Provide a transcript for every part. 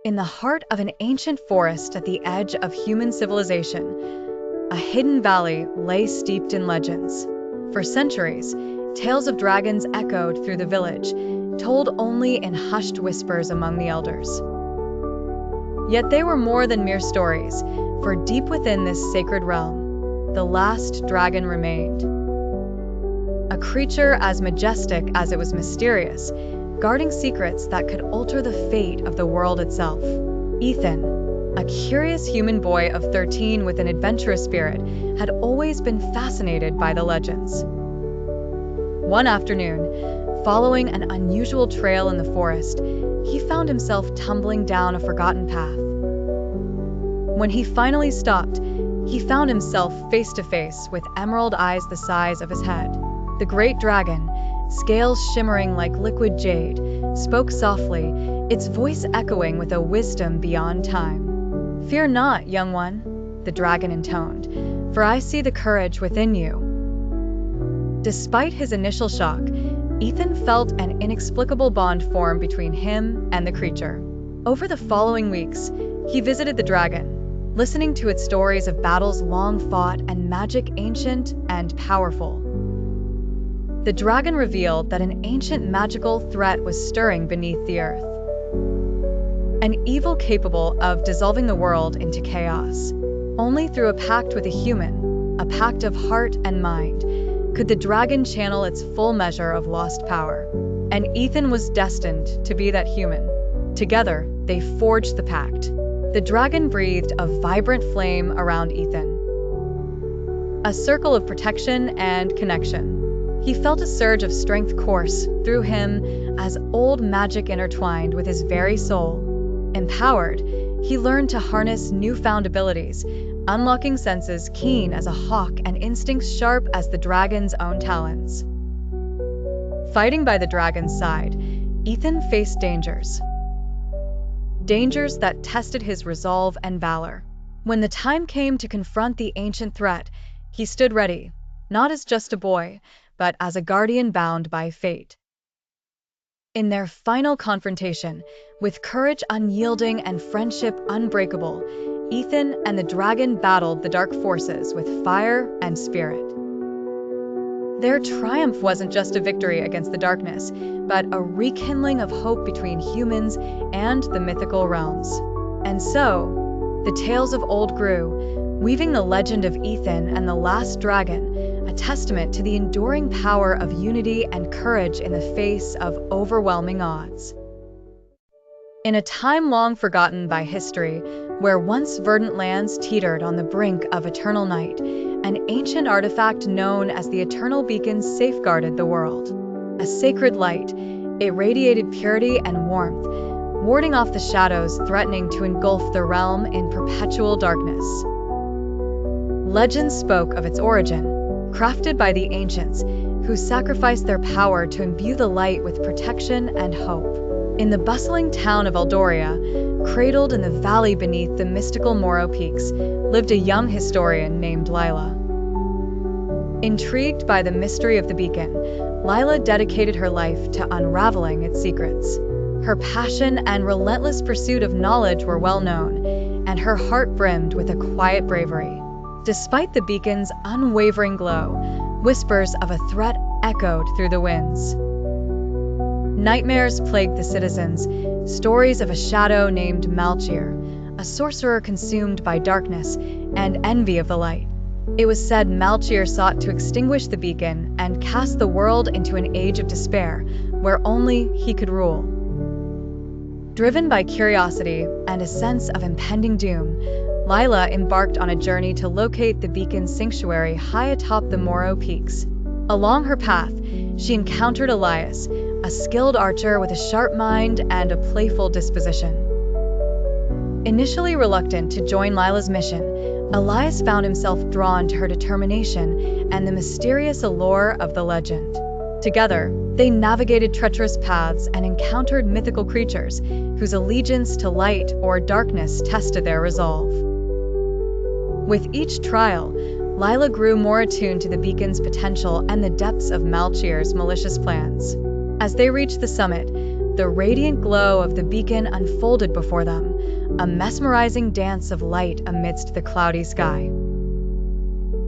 In the heart of an ancient forest at the edge of human civilization, a hidden valley lay steeped in legends. For centuries, tales of dragons echoed through the village, told only in hushed whispers among the elders. Yet they were more than mere stories, for deep within this sacred realm, the last dragon remained. A creature as majestic as it was mysterious, guarding secrets that could alter the fate of the world itself. Ethan, a curious human boy of 13 with an adventurous spirit, had always been fascinated by the legends. One afternoon, following an unusual trail in the forest, he found himself tumbling down a forgotten path. When he finally stopped, he found himself face to face with emerald eyes the size of his head. The great dragon, scales shimmering like liquid jade, spoke softly, its voice echoing with a wisdom beyond time. "Fear not, young one," the dragon intoned, "for I see the courage within you." Despite his initial shock, Ethan felt an inexplicable bond form between him and the creature. Over the following weeks, he visited the dragon, listening to its stories of battles long fought and magic ancient and powerful. The dragon revealed that an ancient magical threat was stirring beneath the earth. An evil capable of dissolving the world into chaos. Only through a pact with a human, a pact of heart and mind, could the dragon channel its full measure of lost power. And Ethan was destined to be that human. Together, they forged the pact. The dragon breathed a vibrant flame around Ethan, a circle of protection and connection. He felt a surge of strength course through him as old magic intertwined with his very soul. Empowered, he learned to harness newfound abilities, unlocking senses keen as a hawk and instincts sharp as the dragon's own talons. Fighting by the dragon's side, Ethan faced dangers. Dangers that tested his resolve and valor. When the time came to confront the ancient threat, he stood ready, not as just a boy, but as a guardian bound by fate. In their final confrontation, with courage unyielding and friendship unbreakable, Ethan and the dragon battled the dark forces with fire and spirit. Their triumph wasn't just a victory against the darkness, but a rekindling of hope between humans and the mythical realms. And so, the tales of old grew, weaving the legend of Ethan and the last dragon, a testament to the enduring power of unity and courage in the face of overwhelming odds. In a time long forgotten by history, where once verdant lands teetered on the brink of eternal night, an ancient artifact known as the Eternal Beacon safeguarded the world. A sacred light, it radiated purity and warmth, warding off the shadows threatening to engulf the realm in perpetual darkness. Legends spoke of its origin, crafted by the ancients, who sacrificed their power to imbue the light with protection and hope. In the bustling town of Eldoria, cradled in the valley beneath the mystical Moro Peaks, lived a young historian named Lila. Intrigued by the mystery of the beacon, Lila dedicated her life to unraveling its secrets. Her passion and relentless pursuit of knowledge were well known, and her heart brimmed with a quiet bravery. Despite the beacon's unwavering glow, whispers of a threat echoed through the winds. Nightmares plagued the citizens, stories of a shadow named Malchir, a sorcerer consumed by darkness and envy of the light. It was said Malchir sought to extinguish the beacon and cast the world into an age of despair, where only he could rule. Driven by curiosity and a sense of impending doom, Lila embarked on a journey to locate the beacon's sanctuary high atop the Moro Peaks. Along her path, she encountered Elias, a skilled archer with a sharp mind and a playful disposition. Initially reluctant to join Lila's mission, Elias found himself drawn to her determination and the mysterious allure of the legend. Together, they navigated treacherous paths and encountered mythical creatures whose allegiance to light or darkness tested their resolve. With each trial, Lila grew more attuned to the beacon's potential and the depths of Malchir's malicious plans. As they reached the summit, The radiant glow of the beacon unfolded before them, a mesmerizing dance of light amidst the cloudy sky.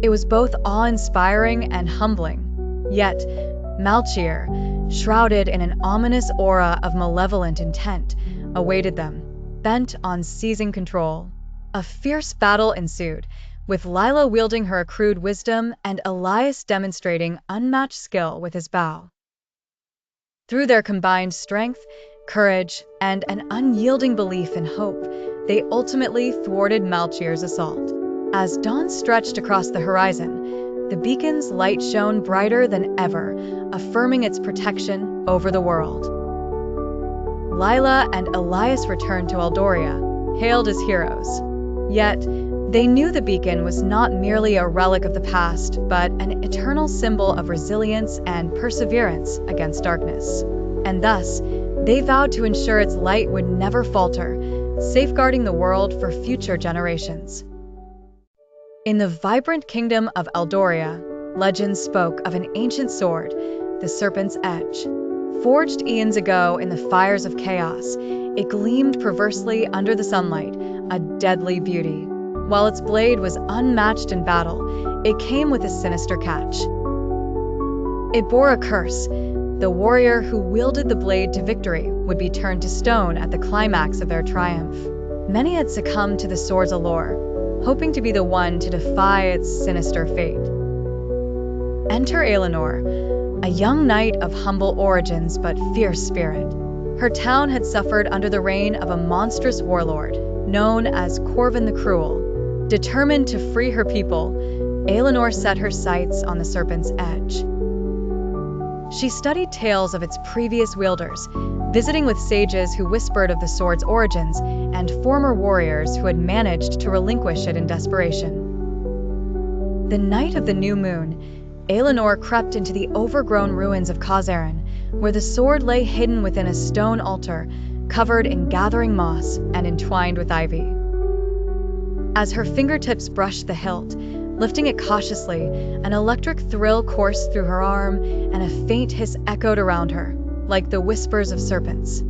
It was both awe-inspiring and humbling. Yet, Malchier, shrouded in an ominous aura of malevolent intent, awaited them, bent on seizing control. A fierce battle ensued, with Lila wielding her accrued wisdom and Elias demonstrating unmatched skill with his bow. Through their combined strength, courage, and an unyielding belief in hope, they ultimately thwarted Malchier's assault. As dawn stretched across the horizon, the beacon's light shone brighter than ever, affirming its protection over the world. Lila and Elias returned to Eldoria, hailed as heroes. Yet, they knew the beacon was not merely a relic of the past, but an eternal symbol of resilience and perseverance against darkness. And thus, they vowed to ensure its light would never falter, safeguarding the world for future generations. In the vibrant kingdom of Eldoria, legends spoke of an ancient sword, the Serpent's Edge. Forged eons ago in the fires of chaos, it gleamed perversely under the sunlight, a deadly beauty. While its blade was unmatched in battle, it came with a sinister catch. It bore a curse. The warrior who wielded the blade to victory would be turned to stone at the climax of their triumph. Many had succumbed to the sword's allure, hoping to be the one to defy its sinister fate. Enter Aelinor, a young knight of humble origins but fierce spirit. Her town had suffered under the reign of a monstrous warlord, known as Corvin the Cruel. Determined to free her people, Aelinor set her sights on the Serpent's Edge. She studied tales of its previous wielders, visiting with sages who whispered of the sword's origins and former warriors who had managed to relinquish it in desperation. The night of the new moon, Aelinor crept into the overgrown ruins of Khazaren, where the sword lay hidden within a stone altar, covered in gathering moss and entwined with ivy. As her fingertips brushed the hilt, lifting it cautiously, an electric thrill coursed through her arm, and a faint hiss echoed around her, like the whispers of serpents.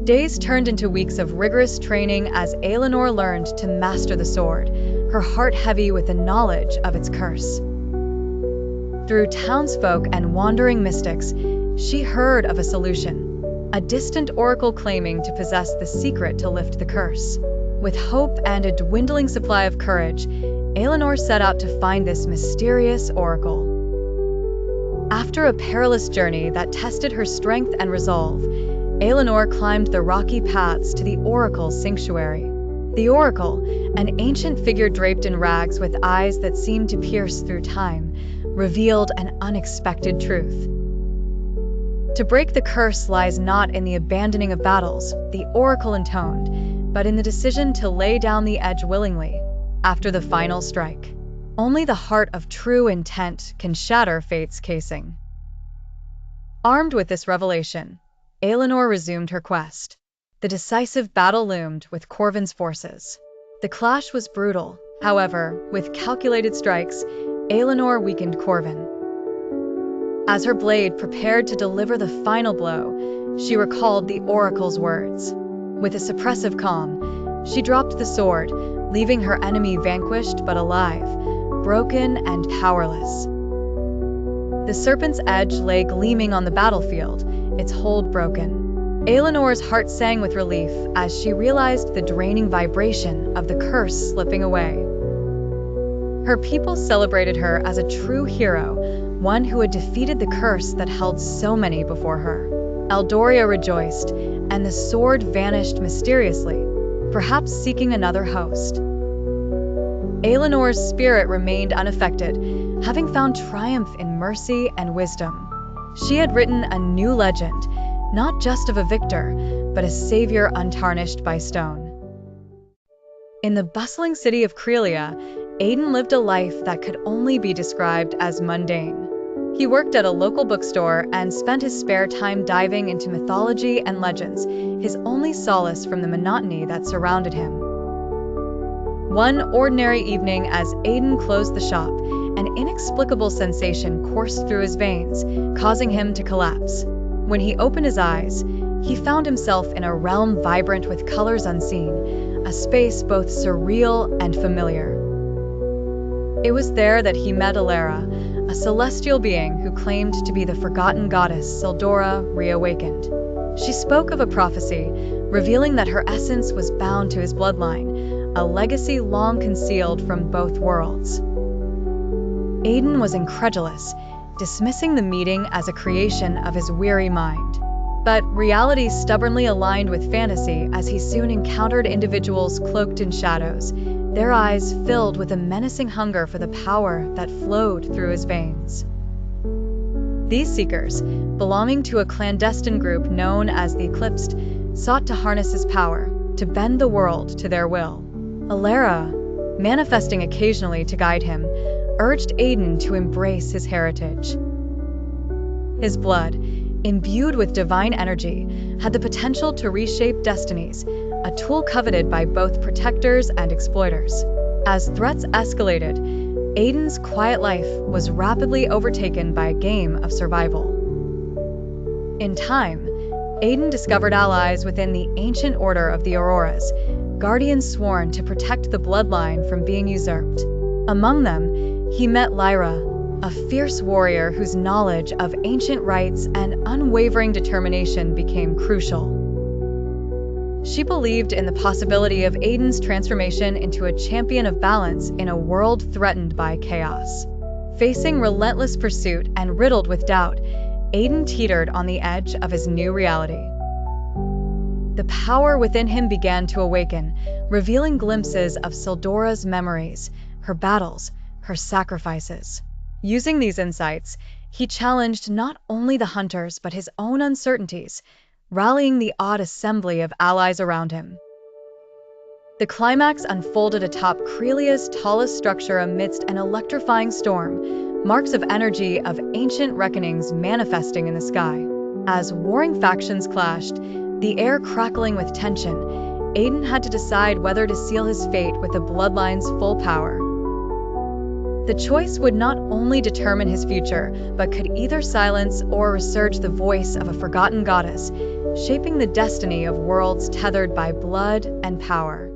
Days turned into weeks of rigorous training as Aelinor learned to master the sword, her heart heavy with the knowledge of its curse. Through townsfolk and wandering mystics, she heard of a solution, a distant oracle claiming to possess the secret to lift the curse. With hope and a dwindling supply of courage, Aelinor set out to find this mysterious oracle. After a perilous journey that tested her strength and resolve, Aelinor climbed the rocky paths to the oracle's sanctuary. The oracle, an ancient figure draped in rags with eyes that seemed to pierce through time, revealed an unexpected truth. To break the curse lies not in the abandoning of battles, the oracle intoned, but in the decision to lay down the edge willingly, after the final strike. Only the heart of true intent can shatter fate's casing. Armed with this revelation, Aelinor resumed her quest. The decisive battle loomed with Corvin's forces. The clash was brutal, however, with calculated strikes, Aelinor weakened Corvin. As her blade prepared to deliver the final blow, she recalled the oracle's words. With a suppressive calm, she dropped the sword, leaving her enemy vanquished but alive, broken and powerless. The Serpent's Edge lay gleaming on the battlefield, its hold broken. Aelinor's heart sang with relief as she realized the draining vibration of the curse slipping away. Her people celebrated her as a true hero, one who had defeated the curse that held so many before her. Eldoria rejoiced, and the sword vanished mysteriously, perhaps seeking another host. Aelinor's spirit remained unaffected, having found triumph in mercy and wisdom. She had written a new legend, not just of a victor, but a savior untarnished by stone. In the bustling city of Crelia, Aiden lived a life that could only be described as mundane. He worked at a local bookstore and spent his spare time diving into mythology and legends, his only solace from the monotony that surrounded him. One ordinary evening, as Aiden closed the shop, an inexplicable sensation coursed through his veins, causing him to collapse. When he opened his eyes, he found himself in a realm vibrant with colors unseen, a space both surreal and familiar. It was there that he met Alara, a celestial being who claimed to be the forgotten goddess Sildora reawakened. She spoke of a prophecy, revealing that her essence was bound to his bloodline, a legacy long concealed from both worlds. Aiden was incredulous, dismissing the meeting as a creation of his weary mind. But reality stubbornly aligned with fantasy as he soon encountered individuals cloaked in shadows, their eyes filled with a menacing hunger for the power that flowed through his veins. These seekers, belonging to a clandestine group known as the Eclipsed, sought to harness his power, to bend the world to their will. Alara, manifesting occasionally to guide him, urged Aiden to embrace his heritage. His blood, imbued with divine energy, had the potential to reshape destinies, a tool coveted by both protectors and exploiters. As threats escalated, Aiden's quiet life was rapidly overtaken by a game of survival. In time, Aiden discovered allies within the ancient order of the Auroras, guardians sworn to protect the bloodline from being usurped. Among them, he met Lyra, a fierce warrior whose knowledge of ancient rites and unwavering determination became crucial. She believed in the possibility of Aiden's transformation into a champion of balance in a world threatened by chaos. Facing relentless pursuit and riddled with doubt, Aiden teetered on the edge of his new reality. The power within him began to awaken, revealing glimpses of Sildora's memories, her battles, her sacrifices. Using these insights, he challenged not only the hunters but his own uncertainties, rallying the odd assembly of allies around him. The climax unfolded atop Crelia's tallest structure amidst an electrifying storm, marks of energy of ancient reckonings manifesting in the sky. As warring factions clashed, the air crackling with tension, Aiden had to decide whether to seal his fate with the bloodline's full power. The choice would not only determine his future, but could either silence or resurge the voice of a forgotten goddess, shaping the destiny of worlds tethered by blood and power.